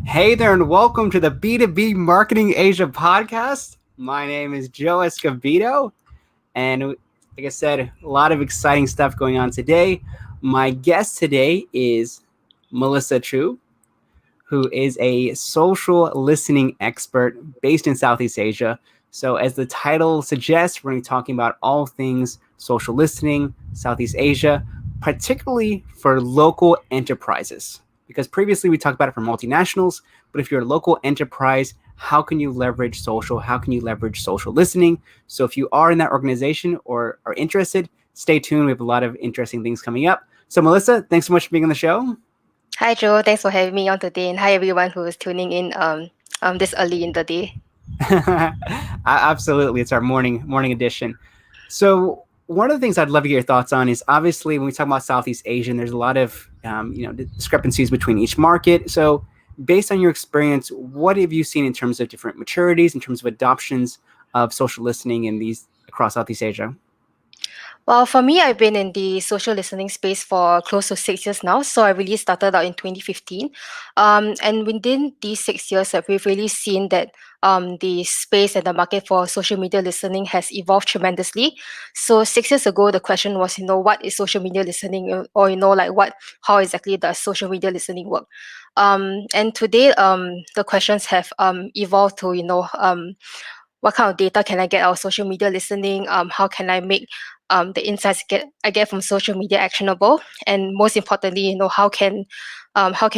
Hey there, and welcome to the B2B Marketing Asia podcast. My name is Joe Escobedo, and like I said, a lot of exciting stuff going on today. My guest today is Melissa Chu, who is a social listening expert based in Southeast Asia. So, as the title suggests, we're going to be talking about all things social listening, Southeast Asia, particularly for local enterprises. Because previously we talked about it for multinationals, but if you're a local enterprise, how can you leverage social? How can you leverage social listening? So, if you are in that organization or are interested, stay tuned. We have a lot of interesting things coming up. So, Melissa, thanks so much for being on the show. Hi Joe, thanks for having me on today, and hi everyone who is tuning in this early in the day. Absolutely, it's our morning edition. So one of the things I'd love to get your thoughts on is obviously when we talk about Southeast Asian, there's a lot of discrepancies between each market. So based on your experience, what have you seen in terms of different maturities, in terms of adoptions of social listening in these across Southeast Asia? Well, for me, I've been in the social listening space for close to 6 years now. So I really started out in 2015. And within these 6 years, we've really seen that the space and the market for social media listening has evolved tremendously. So 6 years ago, the question was, what is social media listening? Or, how exactly does social media listening work? And today, the questions have evolved to, what kind of data can I get out of social media listening? How can I make the insights I get from social media actionable? And most importantly, how can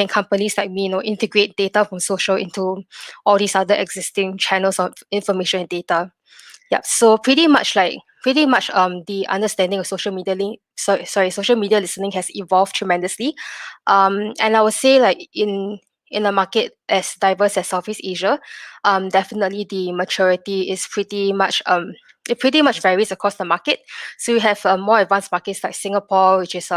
companies like me, integrate data from social into all these other existing channels of information and data? Yeah. So the understanding of social media listening has evolved tremendously. And I would say like in a market as diverse as Southeast Asia, definitely the maturity is pretty much it pretty much varies across the market. So you have more advanced markets like Singapore, which is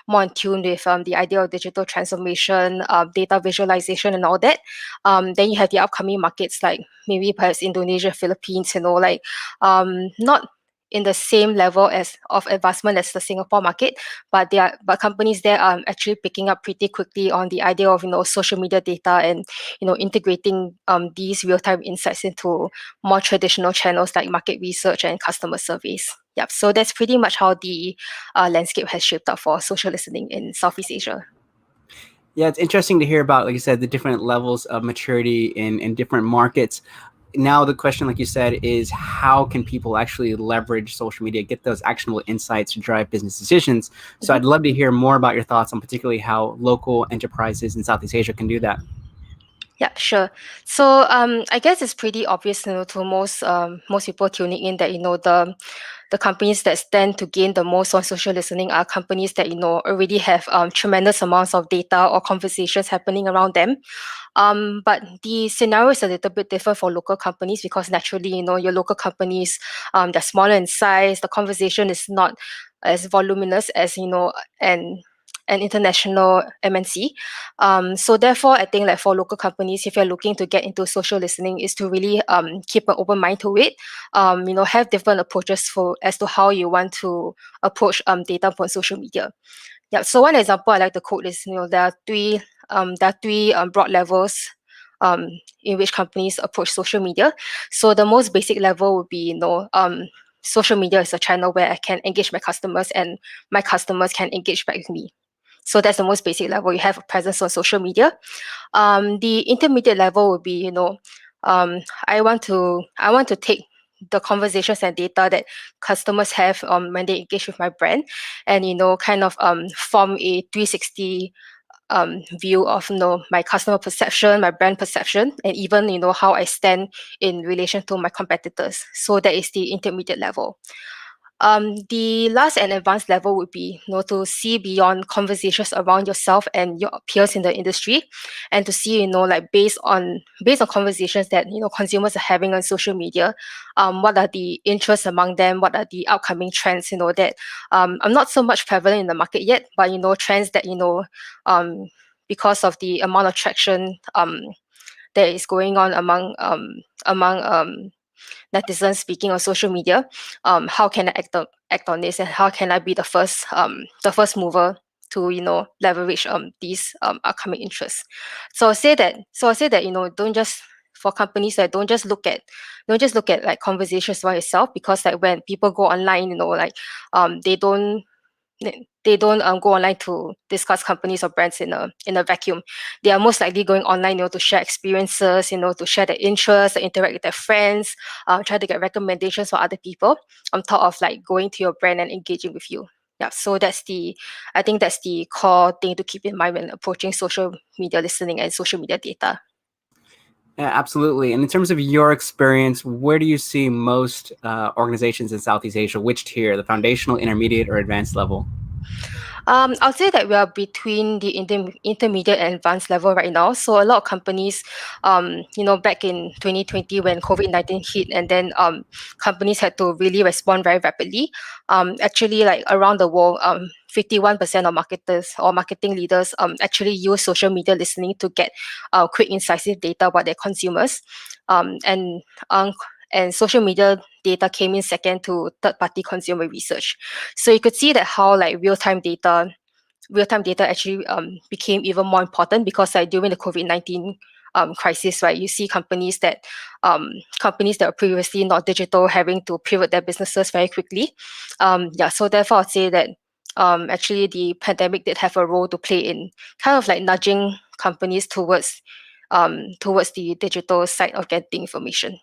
more in tune with the idea of digital transformation, data visualization, and all that. Then you have the upcoming markets like maybe perhaps Indonesia, Philippines, not in the same level as of advancement as the Singapore market, but companies there are actually picking up pretty quickly on the idea of social media data and integrating these real time insights into more traditional channels like market research and customer surveys. Yep. So that's pretty much how the landscape has shaped up for social listening in Southeast Asia. Yeah, it's interesting to hear about, like you said, the different levels of maturity in different markets. Now the question, like you said, is how can people actually leverage social media, get those actionable insights to drive business decisions? So Mhm. I'd love to hear more about your thoughts on particularly how local enterprises in Southeast Asia can do that. Yeah, sure. So I guess it's pretty obvious, to most people tuning in that the companies that stand to gain the most on social listening are companies that already have tremendous amounts of data or conversations happening around them. But the scenario is a little bit different for local companies because naturally, your local companies, they're smaller in size. The conversation is not as voluminous as an international MNC. So therefore, I think like for local companies, if you're looking to get into social listening, is to really keep an open mind to it. Have different approaches for as to how you want to approach data on social media. Yeah. So one example I like to quote is there are three broad levels um, in which companies approach social media. So the most basic level would be social media is a channel where I can engage my customers and my customers can engage back with me. So that's the most basic level. You have a presence on social media. The intermediate level would be, I want to take the conversations and data that customers have when they engage with my brand, and kind of form a 360 view of my customer perception, my brand perception, and even how I stand in relation to my competitors. So that is the intermediate level. The last and advanced level would be to see beyond conversations around yourself and your peers in the industry, and to see like based on conversations that consumers are having on social media, what are the interests among them, what are the upcoming trends that are not so much prevalent in the market yet, but trends that um, because of the amount of traction that is going on among netizens speaking on social media. How can I act on this, and how can I be the first mover to leverage these upcoming interests. So I say that don't just for companies that don't just look at like conversations by yourself, because like when people go online, like they don't go online to discuss companies or brands in a vacuum. They are most likely going online, to share experiences, to share their interests, to interact with their friends, try to get recommendations for other people on top of like going to your brand and engaging with you. Yeah, so I think that's the core thing to keep in mind when approaching social media listening and social media data. Yeah, absolutely. And in terms of your experience, where do you see most organizations in Southeast Asia? Which tier, the foundational, intermediate, or advanced level? I'll say that we are between the intermediate and advanced level right now. So a lot of companies, back in 2020 when COVID-19 hit, and then companies had to really respond very rapidly. Actually, like around the world, 51% of marketers or marketing leaders actually use social media listening to get quick, incisive data about their consumers. Um, and um, and social media data came in second to third-party consumer research. So you could see that how like real-time data actually became even more important, because like during the COVID-19 crisis, right, you see companies that were previously not digital having to pivot their businesses very quickly. So therefore I'd say that actually the pandemic did have a role to play in kind of like nudging companies towards the digital side of getting information.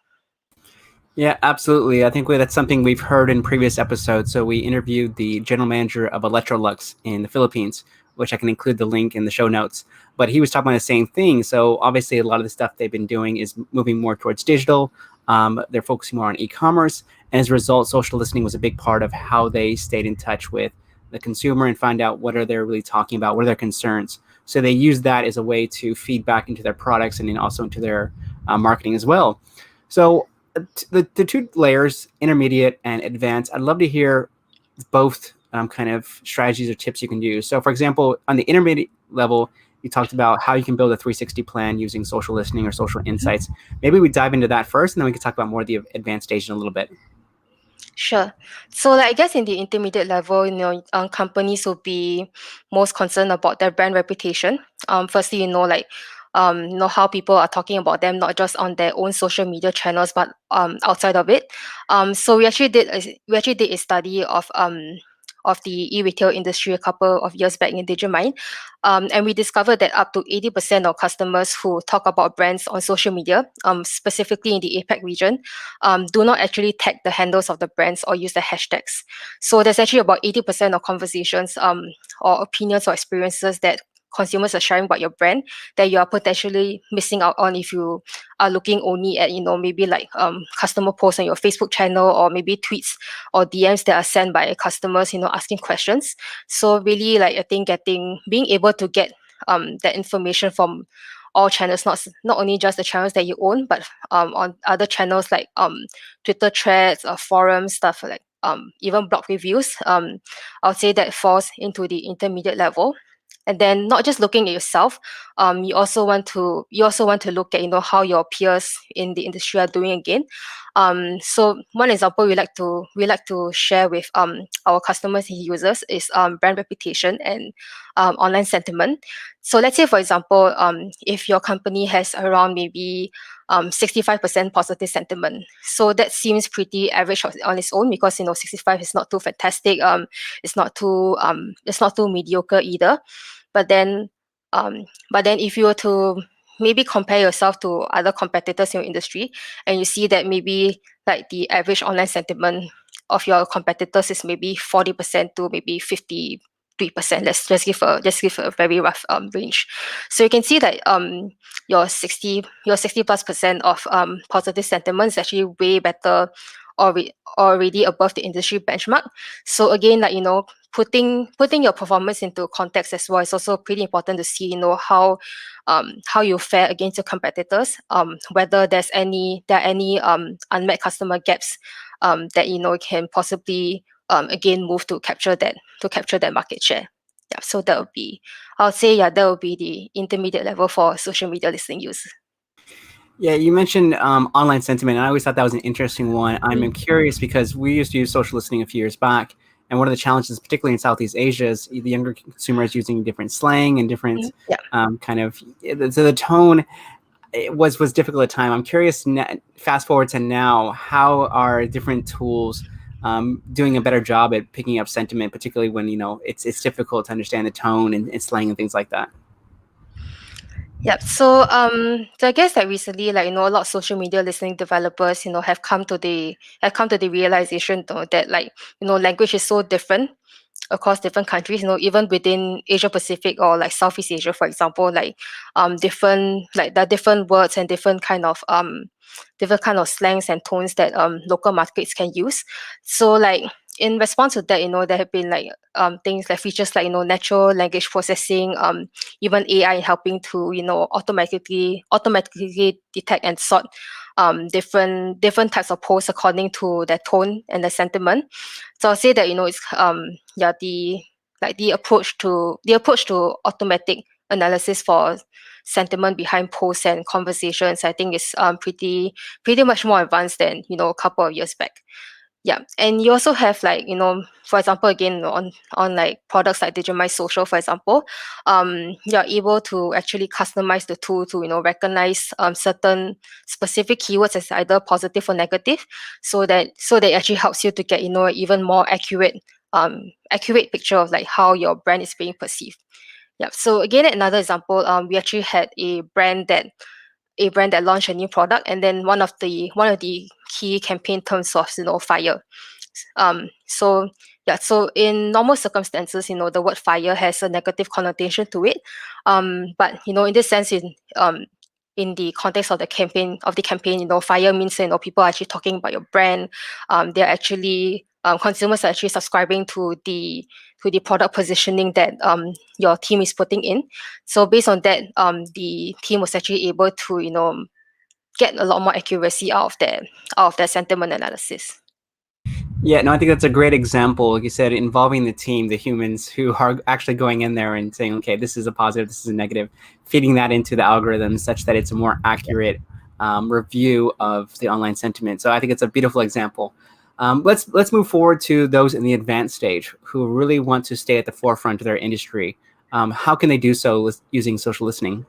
Yeah, absolutely. I think that's something we've heard in previous episodes. So we interviewed the general manager of Electrolux in the Philippines, which I can include the link in the show notes. But he was talking about the same thing. So obviously, a lot of the stuff they've been doing is moving more towards digital. They're focusing more on e-commerce. And as a result, social listening was a big part of how they stayed in touch with the consumer and find out what are they really talking about, what are their concerns. So they use that as a way to feed back into their products and then also into their marketing as well. So the two layers, intermediate and advanced, I'd love to hear both kind of strategies or tips you can use. So, for example, on the intermediate level, you talked about how you can build a 360 plan using social listening or social insights. Maybe we dive into that first, and then we can talk about more of the advanced stage in a little bit. Sure. So like, I guess in the intermediate level, companies will be most concerned about their brand reputation. Firstly, how people are talking about them, not just on their own social media channels, but outside of it. So we actually did a study of the e-retail industry a couple of years back in Digimind. And we discovered that up to 80% of customers who talk about brands on social media, specifically in the APAC region, do not actually tag the handles of the brands or use the hashtags. So there's actually about 80% of conversations or opinions or experiences that consumers are sharing about your brand that you are potentially missing out on if you are looking only at maybe like customer posts on your Facebook channel, or maybe tweets or DMs that are sent by customers asking questions. So really, like, I think being able to get that information from all channels, not only just the channels that you own, but on other channels like Twitter threads or forums, stuff like even blog reviews. I would say that falls into the intermediate level. And then not just looking at yourself, you also want to look at how your peers in the industry are doing again. So one example we like to share with our customers and users is brand reputation and online sentiment. So let's say, for example, if your company has around maybe 65% positive sentiment, so that seems pretty average on its own, because 65 is not too fantastic. It's not too mediocre either. But then if you were to maybe compare yourself to other competitors in your industry, and you see that maybe like the average online sentiment of your competitors is maybe 40% to maybe 53%. Let's just give a very rough range. So you can see that your 60 plus percent of positive sentiment is actually way better, or already above the industry benchmark. So again, like, putting your performance into context as well is also pretty important to see how you fare against your competitors, whether there are any unmet customer gaps that can possibly again move to capture that market share. Yeah, so I would say that would be the intermediate level for social media listening use. Yeah, you mentioned online sentiment, and I always thought that was an interesting one. I'm curious because we used to use social listening a few years back, And one of the challenges, particularly in Southeast Asia, is the younger consumers using different slang and different kind of, so the tone was difficult at the time. I'm curious, fast forward to now, how are different tools doing a better job at picking up sentiment, particularly when, it's difficult to understand the tone and slang and things like that? Yep. So I guess that recently, a lot of social media listening developers, have come to the realization though that language is so different across different countries. Even within Asia Pacific or like Southeast Asia, for example, different there are different words and different kind of slangs and tones that local markets can use. So in response to that, there have been things like features like natural language processing, even AI helping to automatically detect and sort different types of posts according to their tone and the sentiment. So I'll say that it's the approach to automatic analysis for sentiment behind posts and conversations, I think is pretty much more advanced than a couple of years back. Yeah, and you also have for example, again on like products like Digimize Social, for example, you're able to actually customize the tool to recognize certain specific keywords as either positive or negative, so that it actually helps you to get even more accurate picture of like how your brand is being perceived. Yeah. So again, another example, we actually had a brand that launched a new product, and then one of the key campaign terms was fire. So yeah, so in normal circumstances, the word fire has a negative connotation to it. But in this sense, in the context of the campaign, fire means people are actually talking about your brand. They're actually consumers are actually subscribing to the product positioning that your team is putting in. So based on that, the team was actually able to get a lot more accuracy out of their sentiment analysis. Yeah, no, I think that's a great example, like you said, involving the team, the humans who are actually going in there and saying, okay, this is a positive, this is a negative, feeding that into the algorithm such that it's a more accurate review of the online sentiment. So I think it's a beautiful example. Let's move forward to those in the advanced stage who really want to stay at the forefront of their industry. How can they do so using social listening?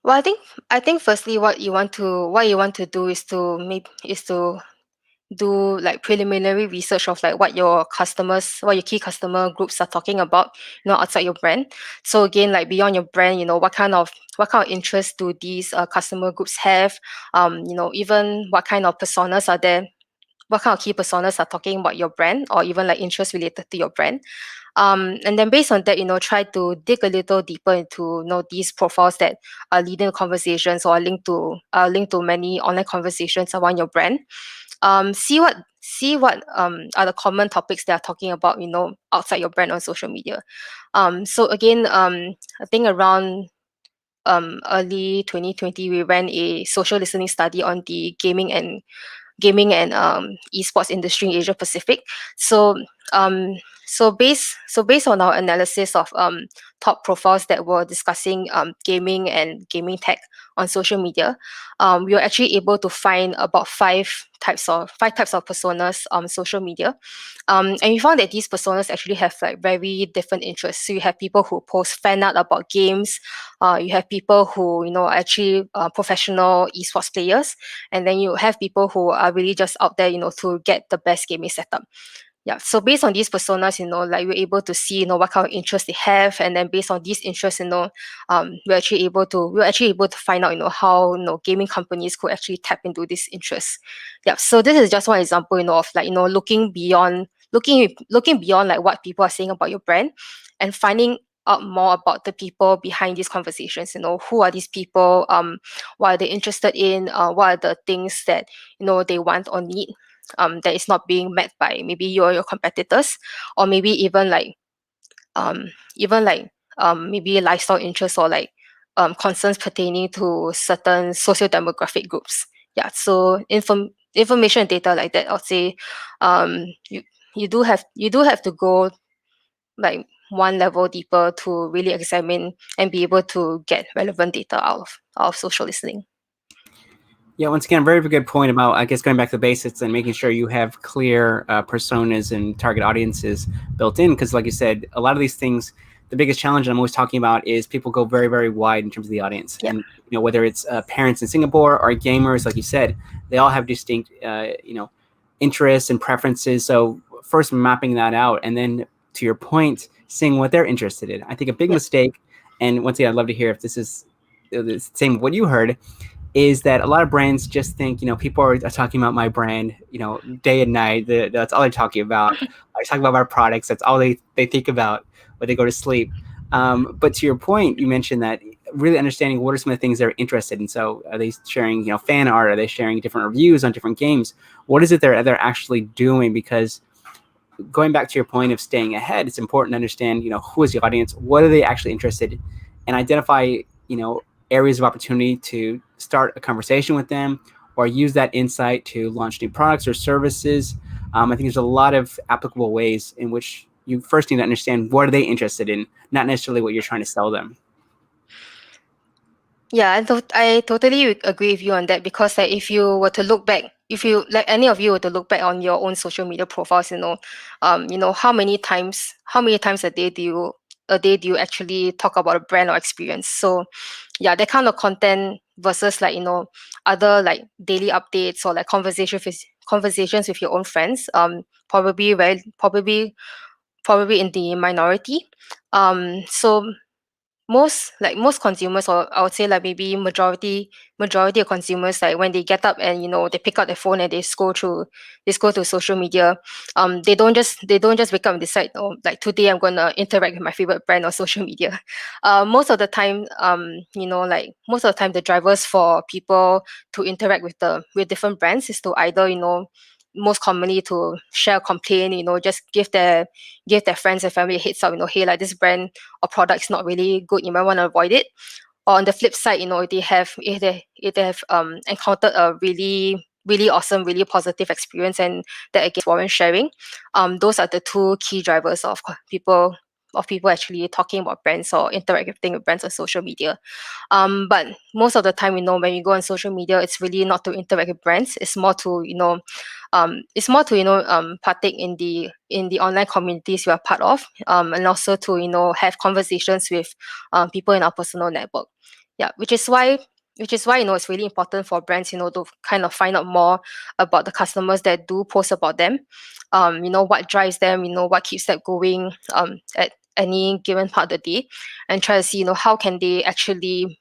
Well, I think firstly, what you want to do is to do like preliminary research of like what your key customer groups are talking about, outside your brand. So again, like beyond your brand, what kind of interest do these customer groups have? Even what kind of personas are there? What kind of key personas are talking about your brand, or even like interest related to your brand? And then based on that, try to dig a little deeper into these profiles that are leading conversations or linked to many online conversations around your brand. See what are the common topics they are talking about, outside your brand on social media. So again, I think around early 2020, we ran a social listening study on the gaming and esports industry in Asia Pacific. So based on our analysis of top profiles that were discussing gaming and gaming tech on social media, we were actually able to find about five types of personas on social media. And we found that these personas actually have like very different interests. So you have people who post fan art about games. You have people who are actually professional esports players, and then you have people who are really just out there, to get the best gaming setup. Yeah. So based on these personas, like we're able to see, what kind of interests they have, and then based on these interests, we're actually able to find out, how gaming companies could actually tap into this interest. Yeah. So this is just one example, of like looking beyond like what people are saying about your brand, and finding out more about the people behind these conversations. Who are these people? What are they interested in? What are the things that they want or need that is not being met by maybe you or your competitors, or maybe even like maybe lifestyle interests, or like concerns pertaining to certain social demographic groups. Yeah. So information and data like that, I'll say, you do have to go like one level deeper to really examine and be able to get relevant data out of social listening. Yeah, once again, very good point about, I guess, going back to the basics and making sure you have clear personas and target audiences built in. Because, like you said, a lot of these things, the biggest challenge I'm always talking about is people go very, very wide in terms of the audience. Yeah. And whether it's parents in Singapore or gamers, like you said, they all have distinct interests and preferences. So first mapping that out, and then to your point, seeing what they're interested in. I think a big Yeah. mistake, and once again, I'd love to hear if this is the same what you heard, is that a lot of brands just think, people are talking about my brand, day and night. That's all they're talking about. They're talking about our products. That's all they think about when they go to sleep. But to your point, you mentioned that really understanding what are some of the things they're interested in. So are they sharing, fan art? Are they sharing different reviews on different games? What is it they're actually doing? Because going back to your point of staying ahead, it's important to understand, who is the audience, what are they actually interested in, and identify, areas of opportunity to start a conversation with them or use that insight to launch new products or services. I think there's a lot of applicable ways in which you first need to understand what are they interested in, not necessarily what you're trying to sell them. Yeah, I totally agree with you on that, because like if you were to look back, if you like any of you were to look back on your own social media profiles, how many times a day do you actually talk about a brand or experience? So yeah, that kind of content versus like other like daily updates or like conversations with your own friends, probably in the minority. So most consumers, or I would say like maybe majority of consumers, like when they get up and they pick up their phone and they scroll through social media, they don't just wake up and decide, oh, like today I'm gonna interact with my favorite brand on social media. Most of the time, the drivers for people to interact with different brands is to either most commonly to share a complaint, just give their friends and family a heads up, hey, like this brand or product is not really good, you might want to avoid it. Or on the flip side, if they have encountered a really really awesome, really positive experience, and that again warrant sharing. Those are the two key drivers of people actually talking about brands or interacting with brands on social media. But most of the time, when you go on social media, it's really not to interact with brands. It's more to partake in the online communities you are part of, and also to have conversations with people in our personal network. Yeah, which is why it's really important for brands to kind of find out more about the customers that do post about them. What drives them, what keeps them going at any given part of the day, and try to see how can they actually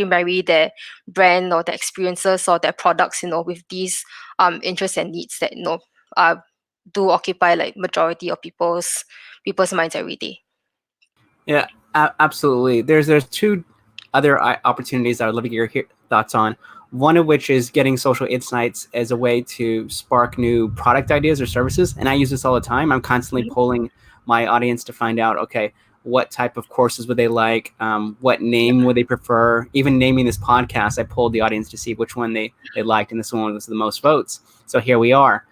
marry their brand or their experiences or their products with these interests and needs that uh, do occupy like majority of people's minds every day. Yeah, absolutely. There's two other opportunities that I'd love to get your thoughts on. One of which is getting social insights as a way to spark new product ideas or services. And I use this all the time. I'm constantly Mhm. polling my audience to find out, okay, what type of courses would they like? What name would they prefer? Even naming this podcast, I polled the audience to see which one they liked, and this one was the most votes. So here we are.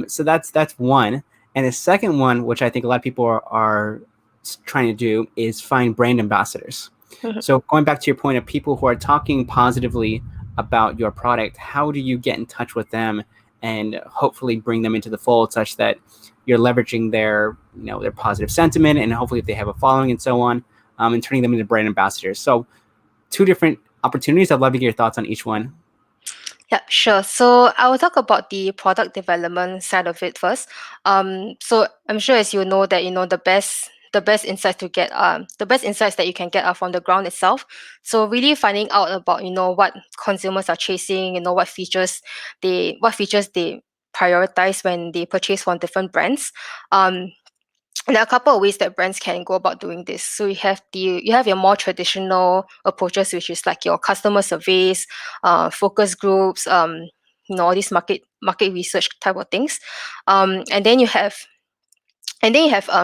So that's one. And the second one, which I think a lot of people are trying to do, is find brand ambassadors. Mhm. So going back to your point of people who are talking positively about your product, how do you get in touch with them and hopefully bring them into the fold such that you're leveraging their positive sentiment, and hopefully if they have a following and so on, and turning them into brand ambassadors. So two different opportunities. I'd love to get your thoughts on each one. Yeah, sure. So I will talk about the product development side of it first. So I'm sure, as you know, that the best insights that you can get are from the ground itself. So really finding out about what consumers are chasing, what features they prioritize when they purchase from different brands. Um, there are a couple of ways that brands can go about doing this. So you have your more traditional approaches, which is like your customer surveys, focus groups, all these market research type of things. And then you have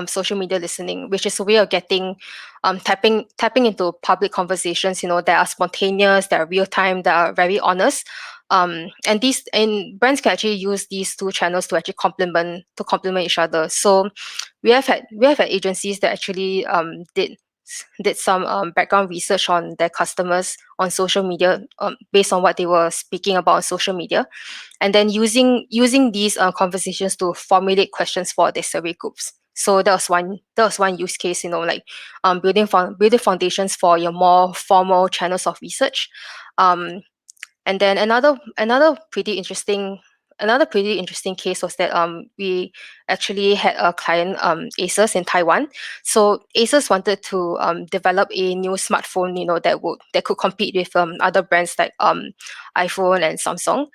social media listening, which is a way of getting tapping into public conversations, that are spontaneous, that are real time, that are very honest. And brands can actually use these two channels to actually complement each other. So we have had agencies that actually did background research on their customers on social media, based on what they were speaking about on social media, and then using these conversations to formulate questions for their survey groups. So that was one use case, like building foundations for your more formal channels of research. And then another pretty interesting case was that we actually had a client, Asus in Taiwan. So Asus wanted to develop a new smartphone, that could compete with other brands like iPhone and Samsung.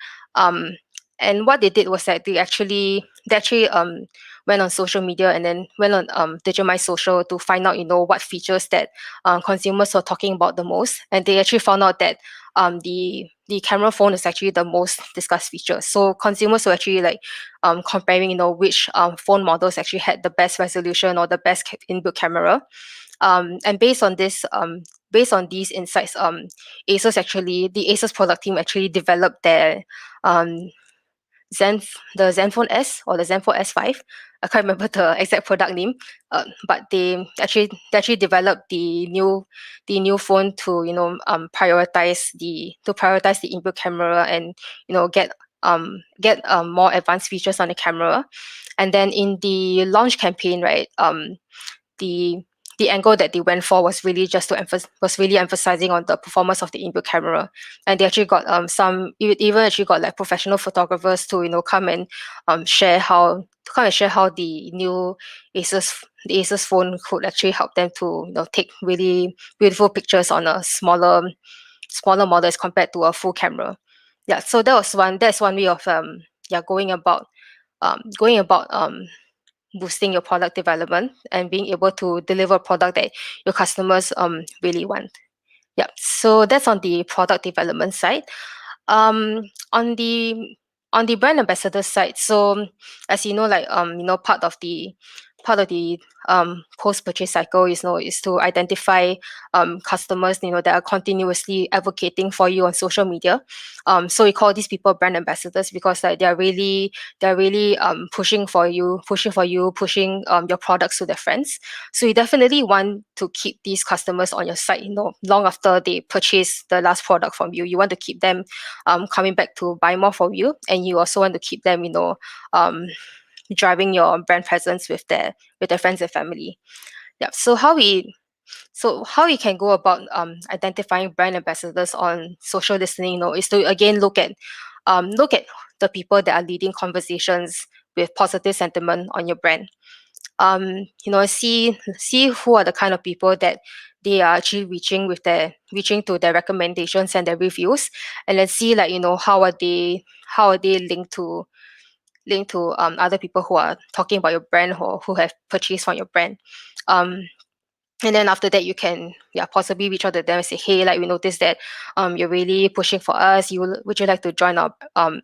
And what they did was that they actually went on social media and then went on Digimize Social to find out, what features that consumers were talking about the most. And they actually found out that the camera phone is actually the most discussed feature. So consumers were actually like comparing, which phone models actually had the best resolution or the best inbuilt camera. And based on these insights, the Asus product team actually developed um, the Zenfone S or the Zenfone S5. I can't remember the exact product name, but they actually developed the new phone to prioritize the inbuilt camera and get more advanced features on the camera. And then in the launch campaign, right, the the angle that they went for was really just was really emphasizing on the performance of the inbuilt camera. And they actually got even actually got like professional photographers to come and share how the new Asus phone could actually help them to take really beautiful pictures on a smaller model as compared to a full camera. Yeah, so that's one way of going about boosting your product development and being able to deliver a product that your customers really want. Yeah, so that's on the product development side. On the brand ambassador side, so as you know, like part of the post purchase cycle is to identify customers that are continuously advocating for you on social media. So we call these people brand ambassadors because like they're really pushing your products to their friends. So you definitely want to keep these customers on your site, long after they purchase the last product from you. You want to keep them coming back to buy more from you, and you also want to keep them, driving your brand presence with their friends and family. Yeah. So how we can go about identifying brand ambassadors on social listening, is to again look at the people that are leading conversations with positive sentiment on your brand. See who are the kind of people that they are actually reaching to their recommendations and their reviews, and let's see, like, how are they linked to other people who are talking about your brand or who have purchased from your brand. Um, and then after that, you can possibly reach out to them and say, hey, like, we noticed that you're really pushing for us. Would you like to join our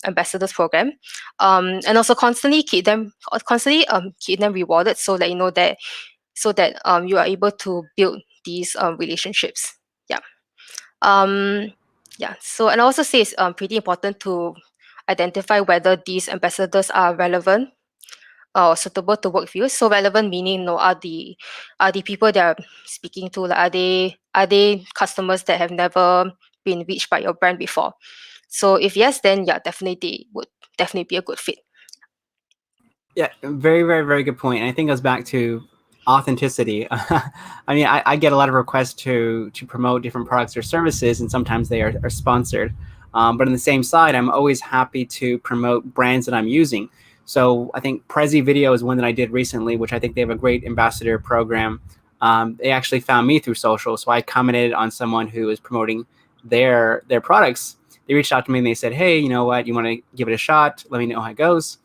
ambassadors program? And also constantly keep them rewarded, so that you are able to build these relationships. Yeah. Um, yeah. So, and I also say it's pretty important to identify whether these ambassadors are relevant or suitable to work with you. So relevant meaning, are the people that are speaking to, like, are they customers that have never been reached by your brand before? So if yes, then yeah, definitely they would definitely be a good fit. Yeah, very, very, very good point. And I think it goes back to authenticity. I mean, I get a lot of requests to promote different products or services, and sometimes they are sponsored. But on the same side, I'm always happy to promote brands that I'm using. So I think Prezi Video is one that I did recently, which I think they have a great ambassador program. They actually found me through social, so I commented on someone who was promoting their products. They reached out to me and they said, "Hey, you know what? You want to give it a shot? Let me know how it goes."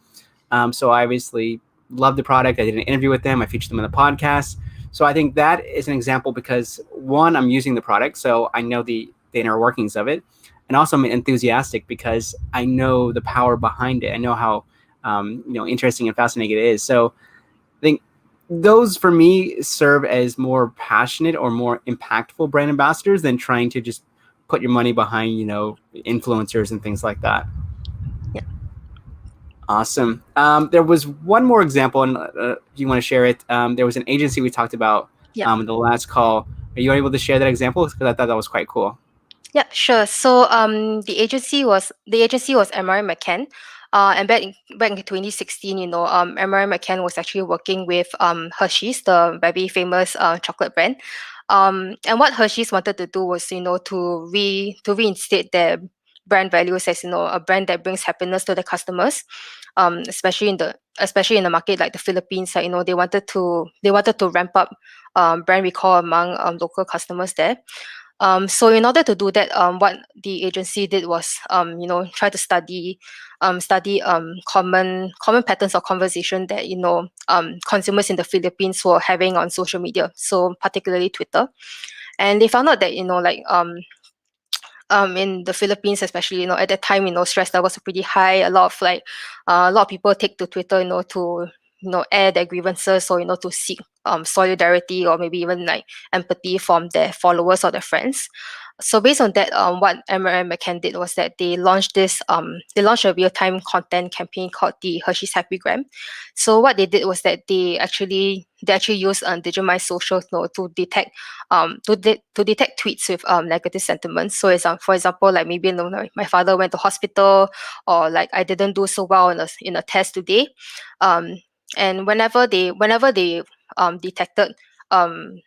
So I obviously love the product. I did an interview with them. I featured them in the podcast. So I think that is an example because, one, I'm using the product, so I know the inner workings of it. And also I'm enthusiastic because I know the power behind it. I know how interesting and fascinating it is. So I think those, for me, serve as more passionate or more impactful brand ambassadors than trying to just put your money behind, influencers and things like that. Yeah. Awesome. There was one more example, and if you want to share it, there was an agency we talked about Yeah. in the last call. Are you able to share that example? Because I thought that was quite cool. Yeah, sure. So the agency was MRI McCann. And back in 2016, MRI McCann was actually working with Hershey's, the very famous chocolate brand. And what Hershey's wanted to do was, to reinstate their brand values as, a brand that brings happiness to the customers. Especially in the market like the Philippines, like, they wanted to ramp up brand recall among local customers there. So in order to do that, what the agency did was, try to study common patterns of conversation that consumers in the Philippines were having on social media. So particularly Twitter, and they found out that in the Philippines, especially, at that time, stress levels were pretty high. A lot of people take to Twitter, to air their grievances, or to seek solidarity, or maybe even like empathy from their followers or their friends. So based on that, what MRM McCann did was that they launched a real time content campaign called the Hershey's Happygram. So what they did was that they actually used Digimize Social, to detect tweets with negative sentiments. So for example, like maybe, like, my father went to hospital, or like I didn't do so well in a test today. And whenever they detected um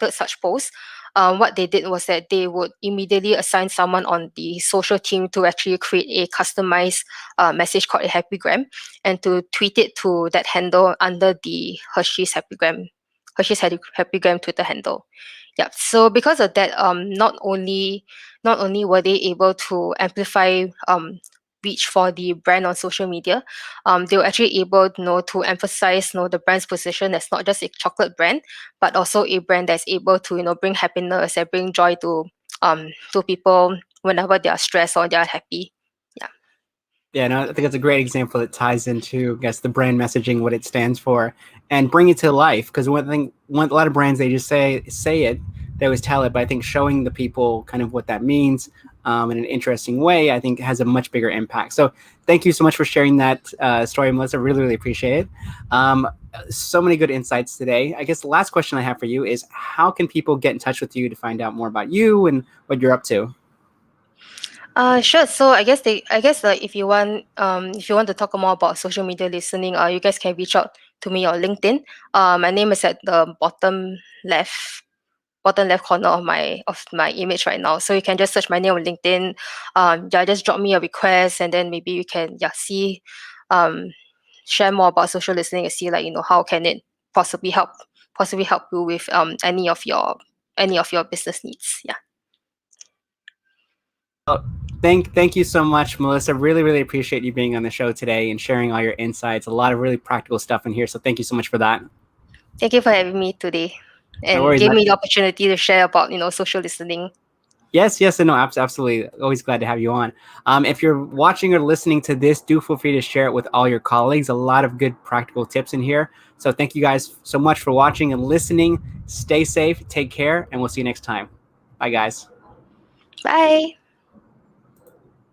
such posts, what they did was that they would immediately assign someone on the social team to actually create a customized message called a Happygram, and to tweet it to that handle under the Happygram Twitter handle. Yeah. So because of that, not only were they able to amplify reach for the brand on social media, they were actually able, to emphasize, the brand's position as not just a chocolate brand, but also a brand that's able to, bring happiness and bring joy to people whenever they are stressed or they are happy. Yeah. Yeah, no, I think it's a great example that ties into, I guess, the brand messaging, what it stands for, and bring it to life. Because a lot of brands, they just say it, they always tell it, but I think showing the people kind of what that means in an interesting way, I think has a much bigger impact. So thank you so much for sharing that story, Melissa. Really, really appreciate it. So many good insights today. I guess the last question I have for you is, how can people get in touch with you to find out more about you and what you're up to? Sure. So like, if you want to talk more about social media listening, you guys can reach out to me on LinkedIn. My name is at the bottom left corner of my image right now. So you can just search my name on LinkedIn. Just drop me a request, and then maybe we can, see, um, share more about social listening, and see, like, how can it possibly help you with any of your business needs. Yeah. Thank you so much, Melissa. Really, really appreciate you being on the show today and sharing all your insights. A lot of really practical stuff in here. So thank you so much for that. Thank you for having me today, No and worries. gave me the opportunity to share about social listening. Yes, and no, absolutely. Always glad to have you on. If you're watching or listening to this, do feel free to share it with all your colleagues. A lot of good practical tips in here. So thank you guys so much for watching and listening. Stay safe, take care, and we'll see you next time. Bye, guys. Bye.